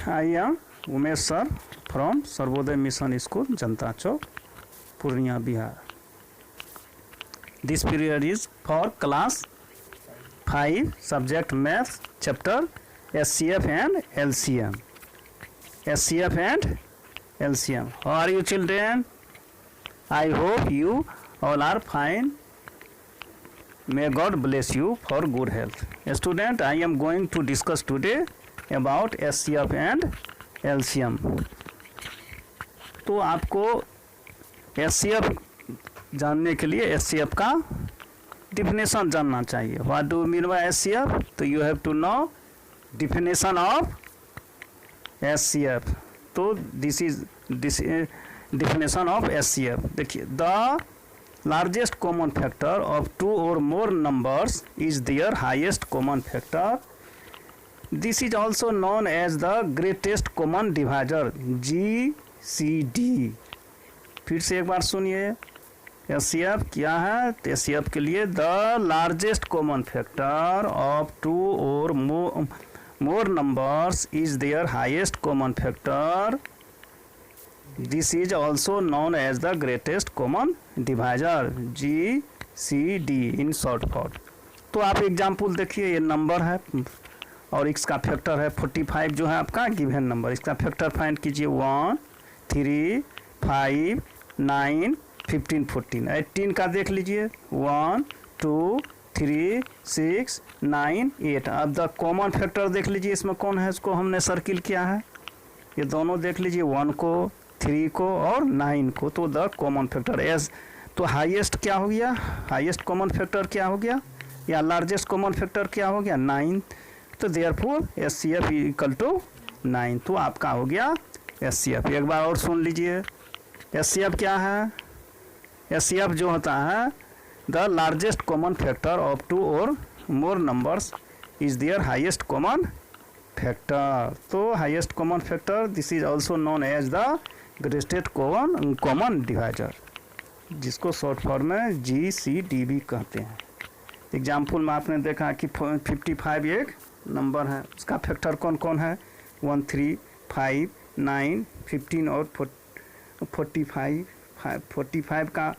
I am Umesh sir from Sarvodaya mission school Janata Chowk Purnia Bihar. This period is for class 5 subject maths chapter SCF and LCM. SCF and LCM. How are you children? I hope you all are fine. May God bless you for good health. Student, I am going to discuss today about SCF and LCM. तो आपको SCF जानने के लिए SCF का definition जानना चाहिए. What do mean by SCF? तो you have to know definition of SCF. तो this is definition of SCF. देखिए, the largest common factor of two और more numbers is their highest common factor. This is also known as the greatest common divisor GCD. फिर से एक बार सुनिए, SCF क्या है? तो SCF के लिए the largest common factor of two और more numbers is their highest common factor. This is also known as the greatest common divisor GCD in short form. तो आप एग्जाम्पल देखिए, ये नंबर है और इसका फैक्टर है 45 जो है आपका गिवन नंबर. इसका फैक्टर फाइंड कीजिए. 1 3 5 9 15 14. 18 का देख लीजिए. 1 2 3 6 9 8. अब द कॉमन फैक्टर देख लीजिए, इसमें कौन है, इसको हमने सर्किल किया है. ये दोनों देख लीजिए, 1 को 3 को और 9 को. तो द कॉमन फैक्टर एज, तो हाईएस्ट क्या हो गया, हाईएस्ट कॉमन फैक्टर क्या हो गया, या लार्जेस्ट कॉमन फैक्टर क्या हो गया, 9. तो देयरफॉर SCF इक्वल टू 9. तो आपका हो गया SCF. एक बार और सुन लीजिए, SCF क्या है? SCF जो होता है the largest common factor of two और more numbers is their highest common factor. तो highest common factor, this is also known as the greatest common divisor, जिसको शॉर्ट फॉर्म में GCD भी कहते हैं. एग्जाम्पल में आपने देखा कि 55 एक नंबर है, उसका फैक्टर कौन कौन है, 1 3 5 9 15 और 45. 45 का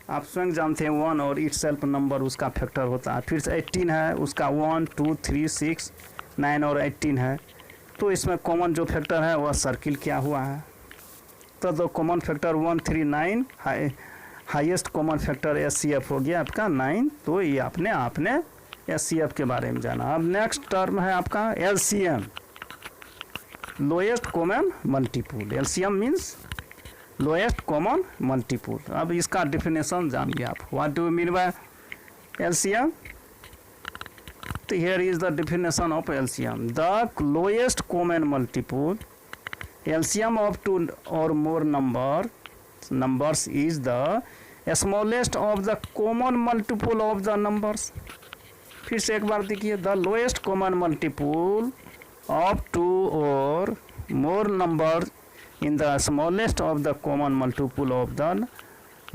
आप स्वयं जानते हैं 1 और इट सेल्फ नंबर उसका फैक्टर होता है. फिर से 18 है, उसका 1 2 3 6 9 और 18 है. तो इसमें कॉमन जो फैक्टर है वह सर्किल किया हुआ है. तो common factor 1 3 9 highest common factor SCF हो गया आपका 9. तो ये आपने SCF के बारे में जाना. अब नेक्स्ट टर्म है आपका LCM, lowest common multiple. LCM means lowest common multiple. अब इसका डिफिनेशन जानिए आप. What do you mean by LCM? तो here is the definition of LCM. The lowest common multiple LCM of two और more numbers is the smallest of the common multiple of the numbers. फिर से एक बार देखिए, the lowest common multiple of two और more number in the smallest of the common multiple of the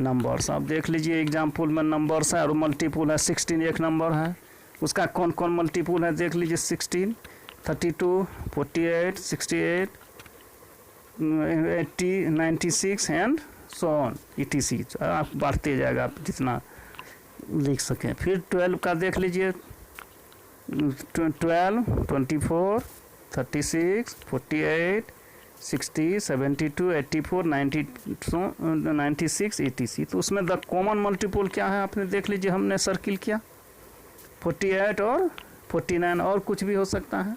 numbers. आप देख लीजिए एग्जाम्पल में नंबर्स है और मल्टीपुल है. 16 एक नंबर है, उसका कौन कौन मल्टीपुल है देख लीजिए. 16 32 48 68 80 96 एंड सो ऑन etc. आप बढ़ते जाएगा आप जितना लिख सकें. फिर 12 का देख लीजिए. 12 24 36 48 60 72 84 90 96 etc. तो उसमें द कॉमन मल्टीपल क्या है आपने देख लीजिए, हमने सर्किल किया. 48 और 49 और कुछ भी हो सकता है.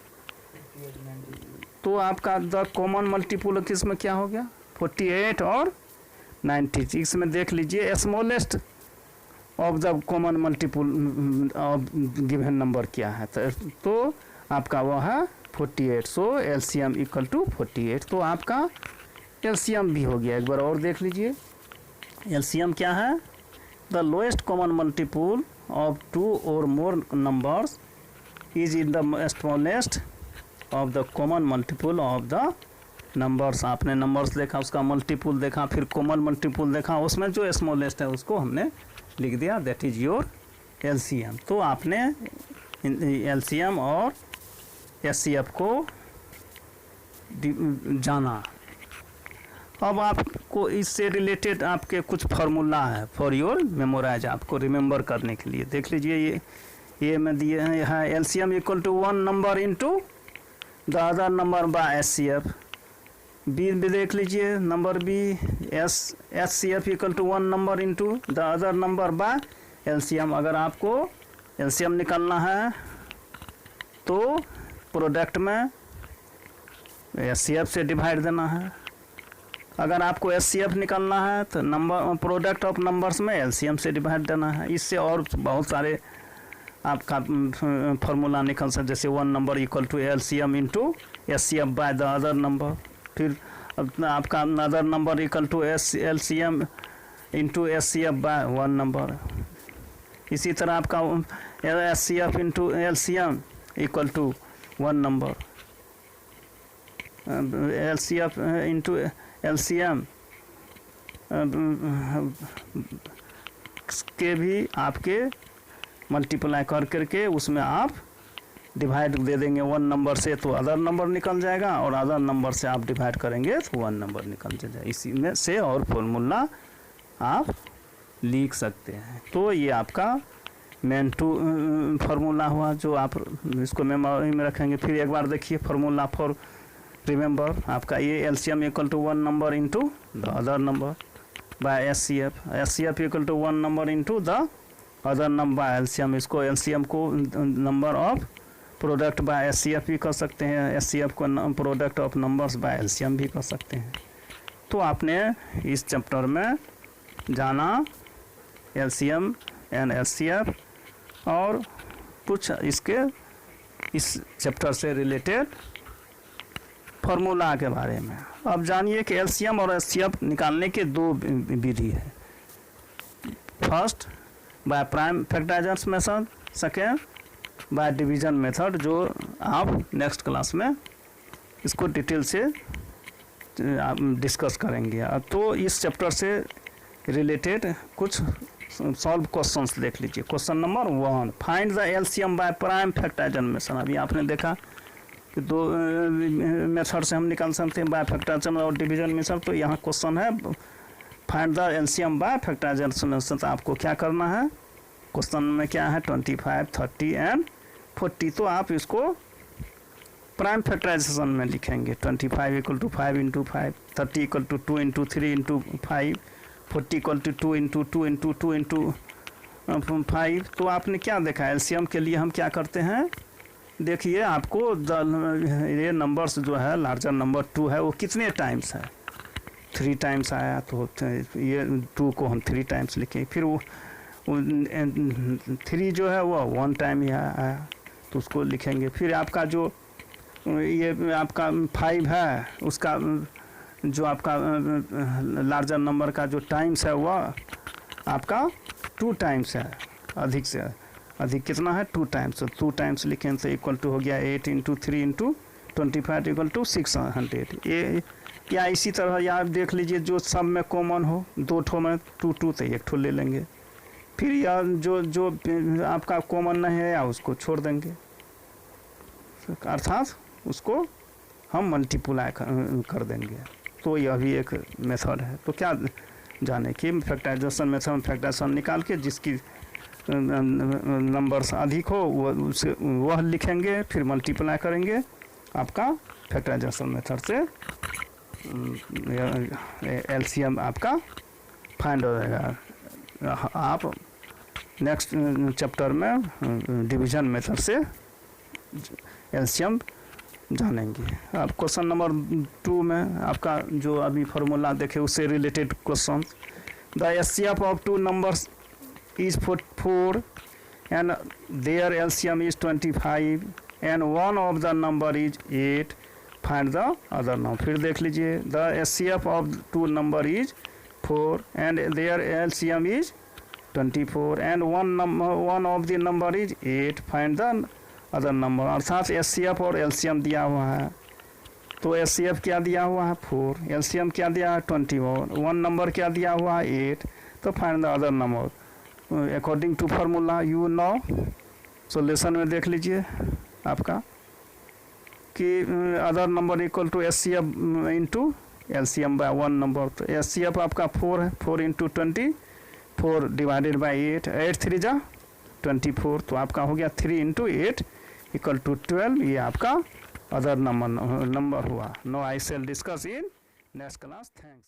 तो आपका द कॉमन मल्टीपल किस में क्या हो गया, 48 और 96 में देख लीजिए. Smallest of the common multiple of given number क्या है, तो आपका वह है 48. सो LCM इक्वल टू 48. तो आपका LCM भी हो गया. एक बार और देख लीजिए, LCM क्या है, the lowest common multiple of two और more numbers is in the smallest of the common multiple of the numbers. आपने नंबर्स देखा, उसका मल्टीपल देखा, फिर कॉमन मल्टीपल देखा, उसमें जो स्मॉलेस्ट है उसको हमने लिख दिया, दैट इज योर LCM. तो आपने LCM और SCF को जाना। अब आपको इससे रिलेटेड आपके कुछ फार्मूला है फॉर योर मेमोराइज, आपको रिमेंबर करने के लिए। देख लीजिए ये मैं दिए हैं LCM equal to 1 number into the other number by HCF. B भी देख लीजिए number B HCF equal to 1 number into the other number by LCM. अगर आपको एलसीएम निकालना है तो प्रोडक्ट में एचसीएफ से डिवाइड देना है। अगर आपको एचसीएफ निकालना है तो नंबर प्रोडक्ट ऑफ नंबर्स में एलसीएम से डिवाइड देना है। इससे और बहुत सारे आपका फार्मूला निकल सकता, जैसे 1 number equal to LCM into HCF by the other number. फिर आपका other number equal to LCM into HCF by 1 number. इसी तरह आपका HCF into LCM equal to 1 number, LCF into LCM के भी आपके मल्टीप्लाई कर करके उसमें आप डिवाइड दे देंगे 1 नंबर से तो अदर नंबर निकल जाएगा, और अदर नंबर से आप डिवाइड करेंगे तो 1 नंबर निकल जाएगा। इसी में से और फॉर्मूला आप लिख सकते हैं। तो ये आपका मेन टू फार्मूला हुआ जो आप इसको मेमोरी में रखेंगे। फिर एक बार देखिए फार्मूला फॉर रिमेंबर आपका ये LCM equal to 1 number into the other number by HCF, HCF equal to 1 number into the other number by LCM. इसको एलसीएम को number of product by HCF भी कर सकते हैं, एचसीएफ को product of numbers by LCM भी कर सकते हैं। तो आपने इस चैप्टर में जाना एलसीएम एंड एचसीएफ और कुछ इसके इस चैप्टर से रिलेटेड फार्मूला के बारे में। अब जानिए कि एलसीएम और एचसीएफ निकालने के दो विधि है। First by prime factorisation method, second by division method, जो आप नेक्स्ट क्लास में इसको डिटेल से आप डिस्कस करेंगे। तो इस चैप्टर से रिलेटेड कुछ सॉल्व क्वेश्चंस देख लीजिए। Question number 1, find the LCM by prime factorisation method. अभी आपने देखा कि दो मेथड से हम निकाल सकते हैं, बाय फैक्टराइजेशन और डिवीजन मेथड। तो यहाँ क्वेश्चन है find the LCM by factorisation method. तो आपको क्या करना है, क्वेश्चन में क्या है 25, 30 एंड 40। तो आप इसको प्राइम फैक्टराइजेशन में लिखेंगे। 25 equal to 5 into 5, 30 equal to 2 into 3 into 5, 40 equal to 2 into 2 into 2 into 5। तो आपने क्या देखा, एलसीएम के लिए हम क्या करते हैं, देखिए आपको ये नंबर्स जो है लार्जर नंबर 2 है वो कितने टाइम्स है, 3 टाइम्स आया, तो ये 2 को हम 3 टाइम्स लिखें। फिर वो 3 जो है वो 1 टाइम ही आया तो उसको लिखेंगे। फिर आपका जो ये आपका 5 है उसका जो आपका लार्जर नंबर का जो टाइम्स है वह आपका 2 टाइम्स है, अधिक से अधिक कितना है 2 टाइम्स। 2 टाइम्स लिखें तो इक्वल टू हो गया 8 इंटू 3 इंटू 25 इक्वल टू 600। ये या इसी तरह या आप देख लीजिए जो सब में कॉमन हो, 2 ठो में 2 2 तो 1 ठो ले लेंगे। फिर या जो आपका कॉमन नहीं है या उसको छोड़ देंगे, अर्थात उसको हम मल्टीप्लाई कर देंगे। तो यह भी एक मेथड है। तो क्या जाने कि फैक्टराइजेशन मेथड, फैक्टराइजेशन निकाल के जिसकी नंबर्स अधिक हो वह लिखेंगे, फिर मल्टीप्लाई करेंगे, आपका फैक्टराइजेशन मेथड से एलसीएम आपका फाइंड हो जाएगा। आप नेक्स्ट चैप्टर में डिवीजन मेथड से एलसीएम जानेंगे। अब क्वेश्चन नंबर 2 में आपका जो अभी फार्मूला देखे उससे related question, the HCF of 2 numbers is 4 and their LCM is 25 and one of the number is 8, find the other number. फिर देख लीजिए the HCF of 2 number is 4 and their LCM is 24 and one of the number is 8, find the other number. अर्थात HCF और LCM दिया हुआ है। तो HCF क्या दिया हुआ है 4, एलसीएम क्या दिया है 24, 1 नंबर क्या दिया हुआ है 8, तो find the other number according to formula you know. Solution में देख लीजिए आपका कि other number equal to S C F into L C M by 1 number. तो एस सी एफ आपका 4 है, 4 इंटू 20, 4 डिवाइडेड बाई 8, 8 3 जा 24, तो आपका हो गया 3 इंटू 8 इक्वल टू 12। ये आपका अदर नंबर हुआ। No I shall discuss in next class. Thanks.